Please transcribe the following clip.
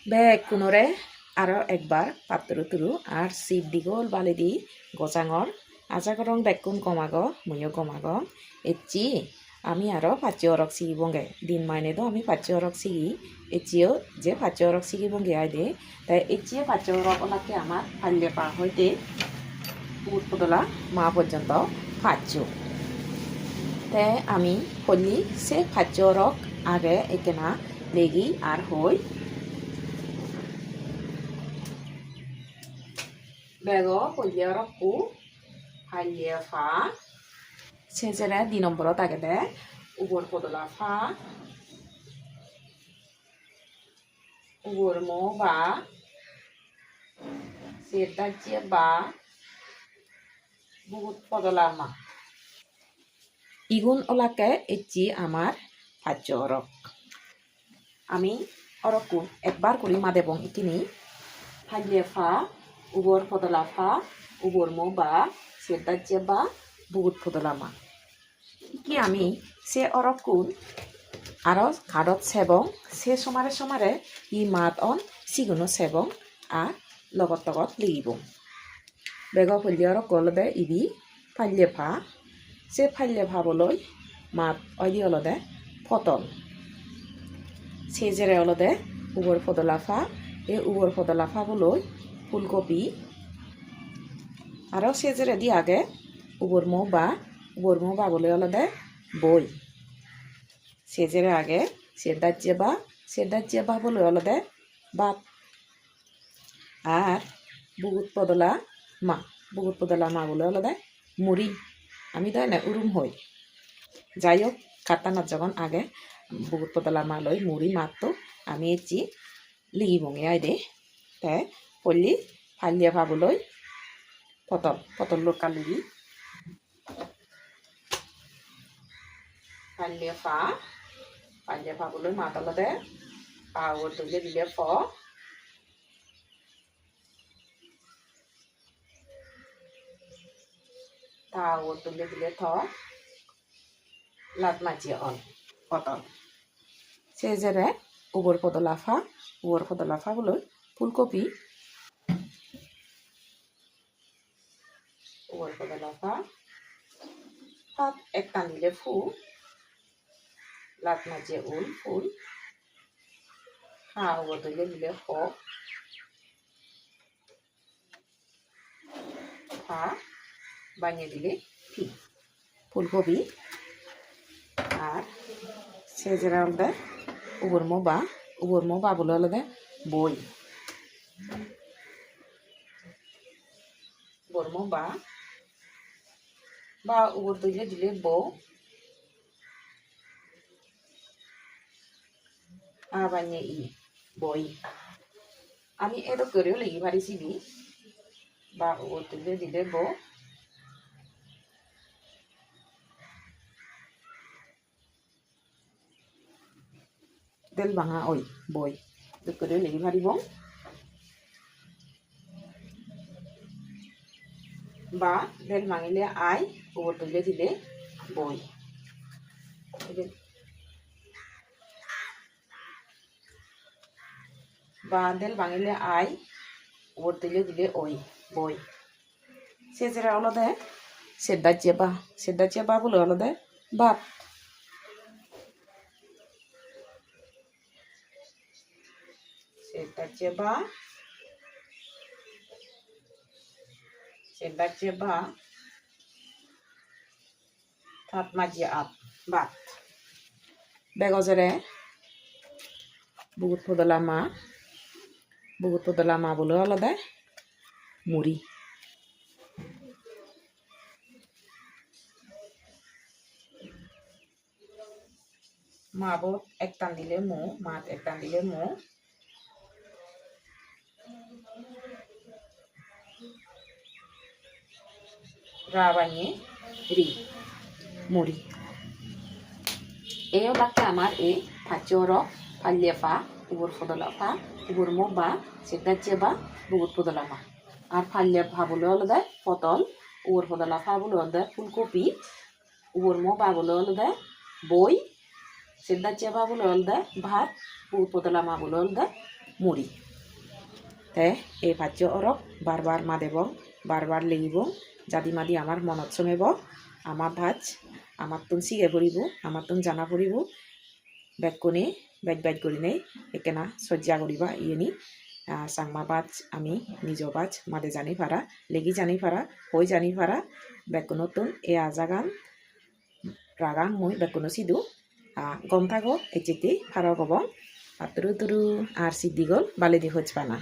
বেগুনরে আরও একবার পাত্র তুরু আর সিট দিগল বালি দি গজাঙর আজাগরং বেগুন কমাগ ময়ো কমাগ এচি আমি আরও পাঁচি অরক সিগি বঙ্গে দিন মাইনে তো আমি পাঁচি অরক সিগি এচিও যে পাঁচি অরক সিগি বঙ্গে আই দে তাই এচিও পাঁচি অরক ওলাকে আমার ফাল্লে পা হইতে বুট পদলা মা পর্যন্ত পাঁচু তে আমি হলি সে পাঁচি অরক আগে একেনা লেগি আর হই Bego polliarokku halia fa sejere di nomborot agede ubor podola fa ubor mo ba setaje ba বহুত পদলা মা ইগুন ওলাকে এচি আমার পাঁচ অরক আমি অরকু একবার করি মা দেবং ইকিনি হালিয়া ফা ubor podala fa ubor mo ba sedaje ba বহুত podala ma কি আমি সে অরকুন আরো কাডত সেবং সে সমারে সমারে ই মাত অন সিগুনো সেবং আর লগত লগত লিগিব বেগ ফলিয়া অরক গলদে ইবি ফাল্লে ফা সে ফাল্লে ভাবলৈ মাত অইদি অলদে ফটল সে জেরে অলদে উবর ফদলা ফা এ উবর ফদলা ফাবলৈ ফুলকপি আরও সেজেরে দি আগে উবর মো বাবলে অলদে বই সেজেরে আগে সেদাজ্যে বা বলে অলদে বাপ আর বহুত পদলা মা বলে অলদে মুড়ি আমি তো না উরুম হই যাই হোক কাটানার যখন আগে বহুত পদলা মা লই মুড়ি মাতো আমি এচি লিগি বঙে আই দে তাই পল্লি ফালিয়া ভাবলৈ পটল লোকা লিগি ফালিয়া ভাবলৈ মাত অলদে পাৱৰ তুলি দিলে ফ তাৱৰ তুলি দিলে থ লাট মাজি অন পটল সেজেরে উবর পদলা ফা বলে ফুলকপি উবর পদলা ফা তাত এক টানিলে ফু লাট মাজিয়ে ফুল উবর তুলে দিলে ফা বানিয়ে দিলে ফি ফুলকপি আর সেজেরা অলদে উবর মো বা বলে অলদে বই উবর মো বা উবর তুলে দিলে বউ আর বানিয়ে বই আমি এতো করেও লিখি পারিছিবি বা উবর তুলে দিলে বউ তেল ভাঙা বই করেও লিখি পারিব বা তেল ভাঙিলে আই উবর তুলে দিলে বই বা তেল ভাঙিলে আই উবর তুলে দিলে বই সেজেরা অলদে সেদাজ্যে বা বলে অলদে বাপ সেদাজ্যে বা থাত মাজিয়ে বাত বেগজেরে বহুত পদলা মা বলে অলদে মুড়ি মাত এক টান দিলে রা বানিয়ে মুড়ি এই ওলাকে আমার এই ফাঁচরক ফালিয়া ফা উবর ফদলা ফা উবর মো বা সেদাজ্যে বা বহুত পদলা মা আর ফালিয়া ফা বলে অলদে পটল উবর ফদলা ফা বলে অলদে ফুলকপি উবর মো বা বলে অলদে বই সেদাজ্যে বা বলে অলদে ভাত বহুত পদলা মা বলে অলদে মুড়ি তে এই ভাজ্য অরক বারবার মাদেবং বারবার লেগিবং জাদি মাদি আমার মনত চমেব আমার ভাজ আমার তুন সিগে পড়িব আমার তুন জানা পড়িব বেগকনি বেগ করিনে একেনা সজ্জা করিবা ইয়েনি সাংমা বাজ আমি নিজ বাজ মাদে জানি ফারা লেগি জানি ফারা হই জানি ফারা বেগকনতুন এ আজাগান রাগাং মই বেগকনো সিদু গম থাকো এচেতে ফারা গবং পাতুরু তুরু আর সিদ্দিগল বালেদি হজ পানা